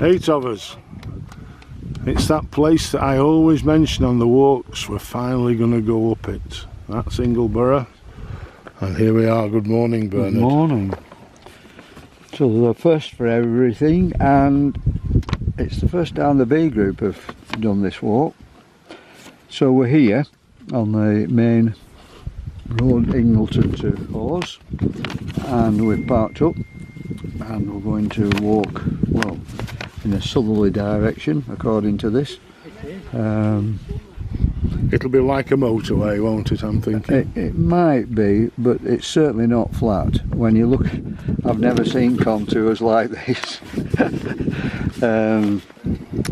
8 of us. It's that place that I always mention on the walks. We're finally going to go up it. That's Ingleborough. And here we are. Good morning, Bernard. Good morning. So the first for everything, and it's the first time the B group have done this walk. So we're here on the main road, Ingleton to Hawes, and we've parked up and we're going to walk, well, in a southerly direction according to this. It'll be like a motorway, won't it, I'm thinking? It might be, but it's certainly not flat. When you look, I've never seen contours like this. And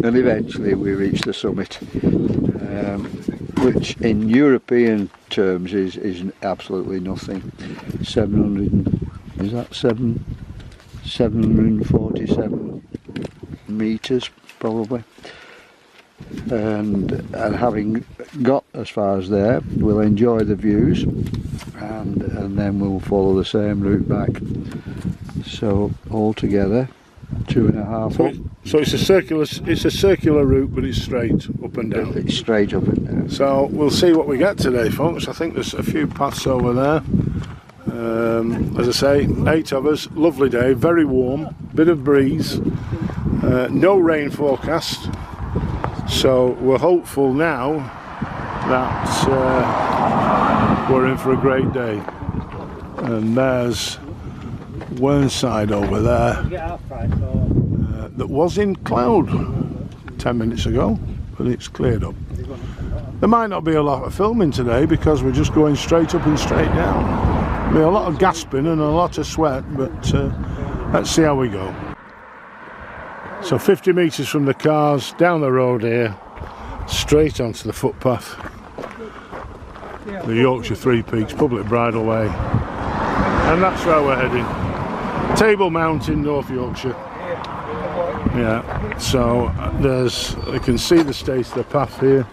eventually we reach the summit, which in European terms is absolutely nothing. 747 metres probably. And having got as far as there, we'll enjoy the views, and then we'll follow the same route back. So altogether 2.5 up. So it's a circular route, but it's straight up and down. It's straight up and down. So we'll see what we get today, folks. I think there's a few paths over there. As I say, 8 of us, lovely day, very warm, bit of breeze, no rain forecast. So we're hopeful now that we're in for a great day. And there's Whernside over there that was in cloud 10 minutes ago, but it's cleared up. There might not be a lot of filming today because we're just going straight up and straight down. I mean, a lot of gasping and a lot of sweat, but let's see how we go. So 50 metres from the cars, down the road here, straight onto the footpath. The Yorkshire Three Peaks Public Bridleway. And that's where we're heading. Table Mountain, North Yorkshire. Yeah, so you can see the state of the path here.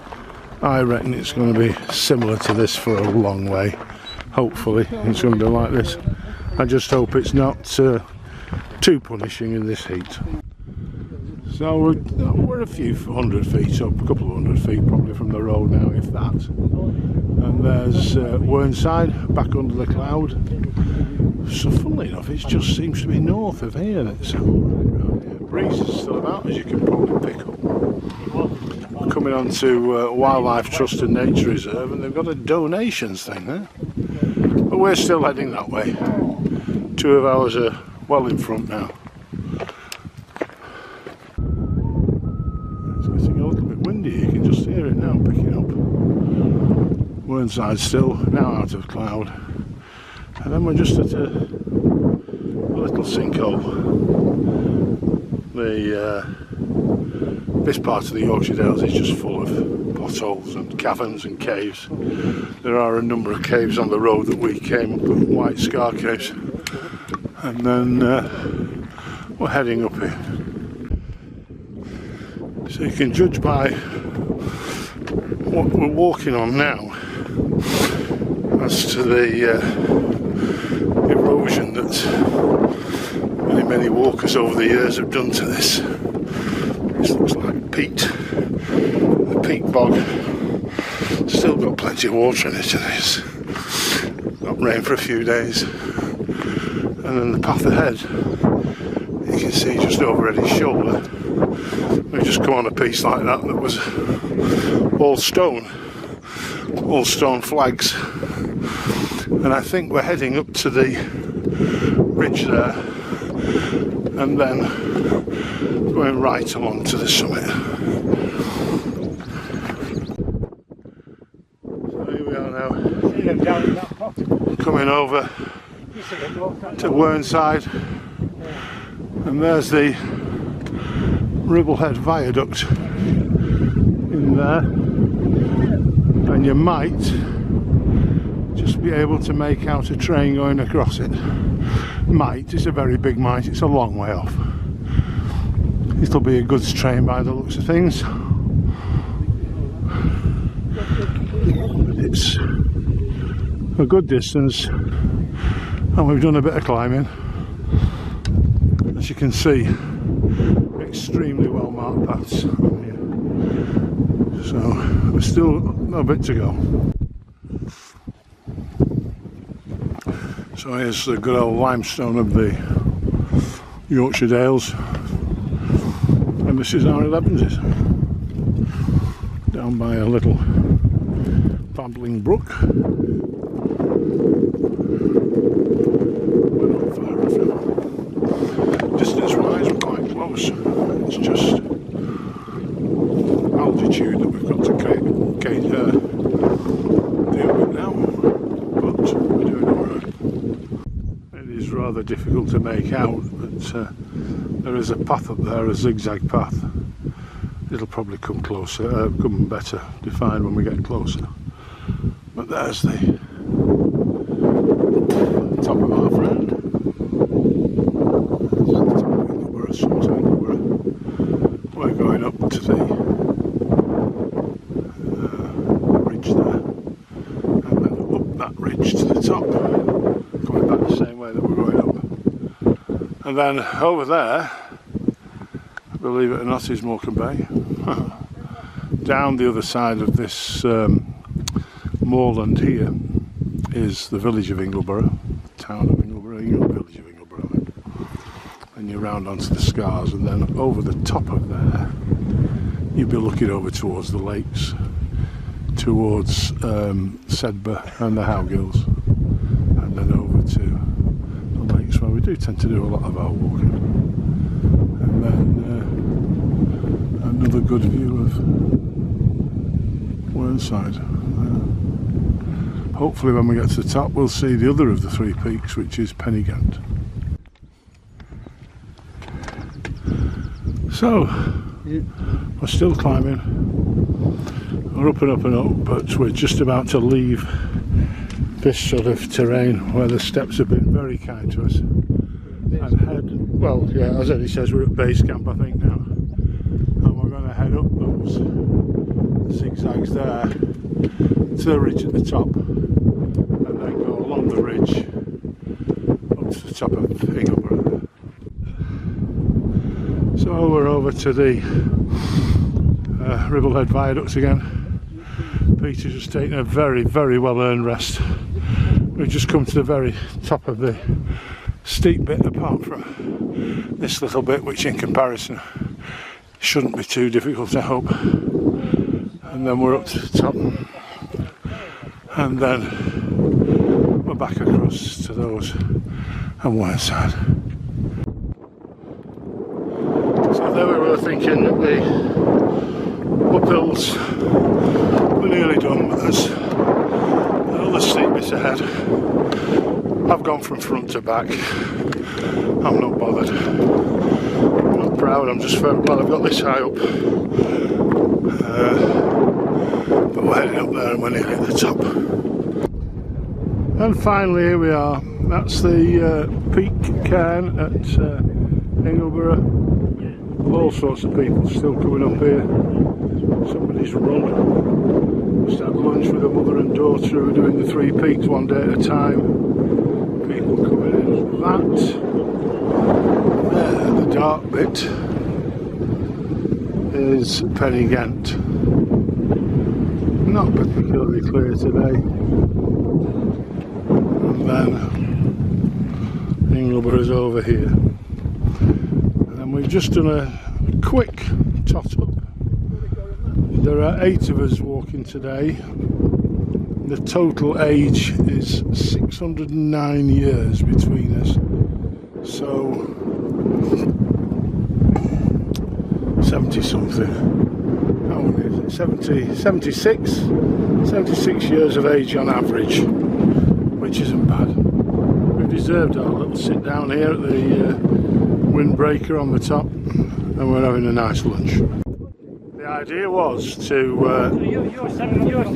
I reckon it's going to be similar to this for a long way. Hopefully it's going to be like this. I just hope it's not too punishing in this heat. So we're a few hundred feet up, a couple of hundred feet probably from the road now, if that. And there's Whernside, back under the cloud. So funnily enough, it just seems to be north of here. It's breeze is still about, as you can probably pick up. We're coming on to Wildlife Trust and Nature Reserve, and they've got a donations thing there. But we're still heading that way. 2 of ours are well in front now. You can just hear it now picking up. Whernside still, now out of cloud. And then we're just at a little sinkhole. This part of the Yorkshire Dales is just full of potholes and caverns and caves. There are a number of caves on the road that we came up with, white scar caves. And then we're heading up here. So you can judge by what we're walking on now as to the erosion that many walkers over the years have done to this. This looks like peat, the peat bog. Still got plenty of water in it today. It's got rain for a few days. And then the path ahead, you can see just over Eddie's shoulder. We've just come on a piece like that was all stone flags, and I think we're heading up to the ridge there and then going right along to the summit. So here we are now, coming over to Whernside, and there's the Ribblehead Viaduct in there, and you might just be able to make out a train going across it. Might, it's a very big might, it's a long way off. It'll be a goods train by the looks of things. It's a good distance, and we've done a bit of climbing. As you can see, extremely well marked paths. So there's still a bit to go. So here's the good old limestone of the Yorkshire Dales, and this is our 11s is down by a little babbling brook. We're not far off now. Distance wise we're quite close, it's just altitude that we've got to deal with now, but we're doing alright. It is rather difficult to make out, but there is a path up there, a zigzag path. It'll probably come closer, come better defined when we get closer. But there's the top of our friend. There's the top of Ingleborough, Ingleborough. We're going up to the ridge there, and then up that ridge to the top, going back the same way that we're going up. And then over there, believe it or not, is Morecambe Bay. Down the other side of this moorland here is the village of Ingleborough, town of Ingleborough, village of Ingleborough. And you're round onto the Scars, and then over the top of there, you'll be looking over towards the lakes, towards Sedbergh and the Howgills, and then over to the lakes where we do tend to do a lot of our walking. And then another good view of Whernside. Hopefully when we get to the top we'll see the other of the three peaks, which is Pennygent. So we're still climbing, we're up and up and up, but we're just about to leave this sort of terrain where the steps have been very kind to us, and head, well yeah, as Eddie says, we're at base camp I think now, and we're going to head up those zigzags there to the ridge at the top, and then go along the ridge up to the top of Ingleborough. So we're over to the Ribblehead Viaduct again. Peter's just taking a very, very well earned rest. We've just come to the very top of the steep bit, apart from this little bit, which in comparison shouldn't be too difficult, I hope. And then we're up to the top, and then we're back across to those and Whernside. So there we were, thinking that the uphills were nearly done, but there's another steep bit ahead. I've gone from front to back. I'm not bothered. I'm not proud, I'm just glad I've got this high up. But we're heading up there and we're nearly at the top. And finally here we are. That's the peak cairn at Ingleborough. All sorts of people still coming up here. Somebody's run. Just had lunch with a mother and daughter who are doing the three peaks one day at a time. People coming in. That there, the dark bit, is Pennygent. Not particularly clear today. And then Ingleborough's over here. And we've just done a quick tot up. There are 8 of us walking today. The total age is 609 years between us. So 70 something. How old is it? 76 years of age on average, which isn't bad. We've deserved our little sit down here at the windbreaker on the top, and we're having a nice lunch. The idea was to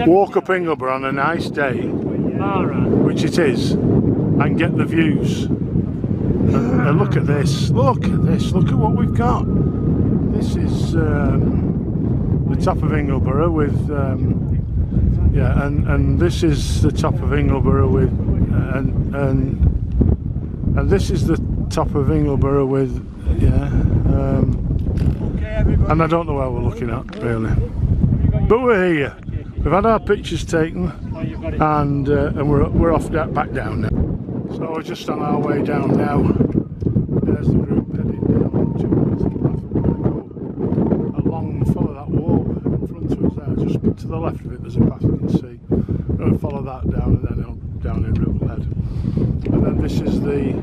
walk up Ingleborough on a nice day, which it is, and get the views. And look at this, look at what we've got. This is the top of Ingleborough with, yeah, and this is the top of Ingleborough with, and this is the top of Ingleborough with Yeah. And I don't know where we're looking at, really. But we're here. We've had our pictures taken, and we're off back down now. So we're just on our way down now. There's the group heading down towards the path. We're going to go along, follow that wall in front of us there. Just to the left of it, there's a path you can see. We're going to follow that down and then down in Ribblehead. And then this is the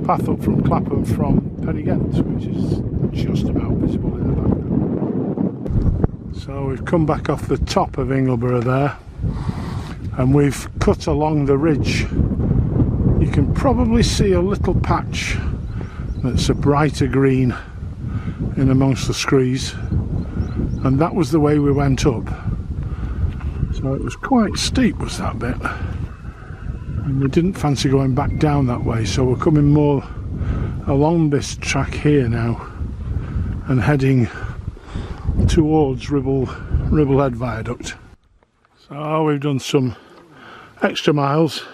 path up from Clapham from Pennygent, which is just about visible in the background. So we've come back off the top of Ingleborough there, and we've cut along the ridge. You can probably see a little patch that's a brighter green in amongst the screes, and that was the way we went up. So it was quite steep, was that bit, and we didn't fancy going back down that way, so we're coming more along this track here now and heading towards Ribblehead Viaduct. So we've done some extra miles.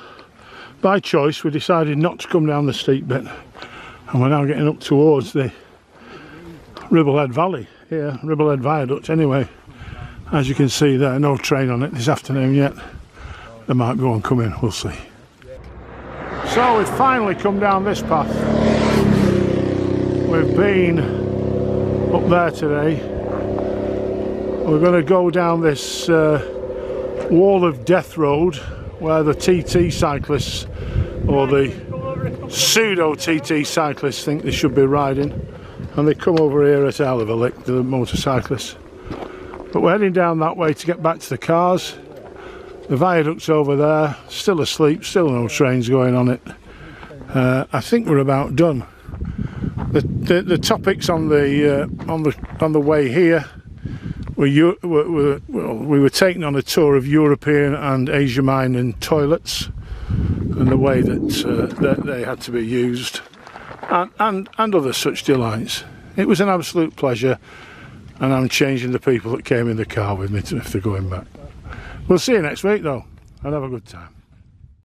By choice, we decided not to come down the steep bit, and we're now getting up towards the Ribblehead Valley here, Ribblehead Viaduct anyway. As you can see there, no train on it this afternoon yet. There might be one coming, we'll see. So we've finally come down this path. We've been up there today. We're going to go down this wall of death road where the TT cyclists, or the pseudo TT cyclists, think they should be riding, and they come over here at hell of a lick, the motorcyclists. But we're heading down that way to get back to the cars. The viaduct's over there, still asleep, still no trains going on it. I think we're about done. The topics on the way here we were taken on a tour of European and Asia mining toilets and the way that they had to be used, and other such delights. It was an absolute pleasure, and I'm changing the people that came in the car with me if they're going back. We'll see you next week though, and have a good time.